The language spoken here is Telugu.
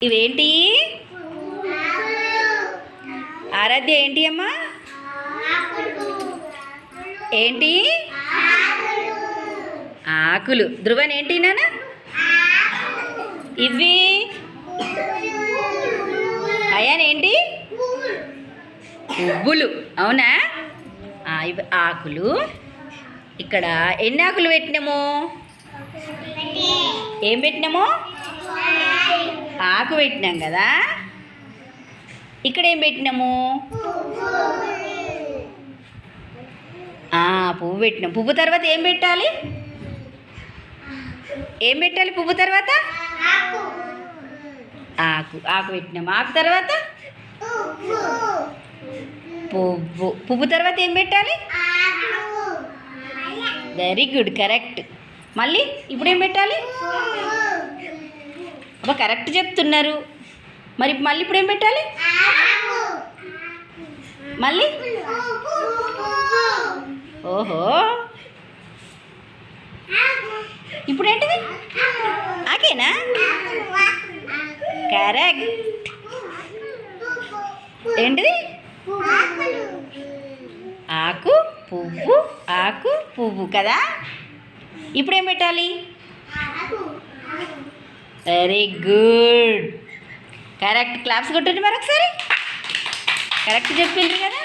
ఇవేంటి? ఆరాధ్య ఏంటి అమ్మా? ఏంటి? ఆకులు. ధ్రువన్ ఏంటి నాన్న? ఇవి అయాన్ ఏంటి? పువ్వులు. అవునా? ఇవి ఆకులు. ఇక్కడ ఎన్ని ఆకులు పెట్టినాము? ఏం పెట్టినాము? ఆకు పెట్టినాం కదా. ఇక్కడ ఏం పెట్టినాము? పువ్వు పెట్టినాం. పువ్వు తర్వాత ఏం పెట్టాలి? ఏం పెట్టాలి పువ్వు తర్వాత? ఆకు. ఆకు పెట్టినాం. ఆకు తర్వాత పువ్వు. పువ్వు తర్వాత ఏం పెట్టాలి? Very good, correct. మళ్ళీ ఇప్పుడు ఏం పెట్టాలి? అబ్బా కరెక్ట్ చెప్తున్నారు. మరి మళ్ళీ ఇప్పుడు ఏం పెట్టాలి? మళ్ళీ ఓహో, ఇప్పుడు ఏంటిది? ఆకేనా? కరెక్ట్. ఏంటిది? ఆకు పువ్వు, ఆకు పువ్వు కదా. ఇప్పుడు ఏం పెట్టాలి? Very good, correct. క్లాప్స్ కొట్టండి మరి ఒకసారి. కరెక్ట్ చెప్పిండ్రు కదా.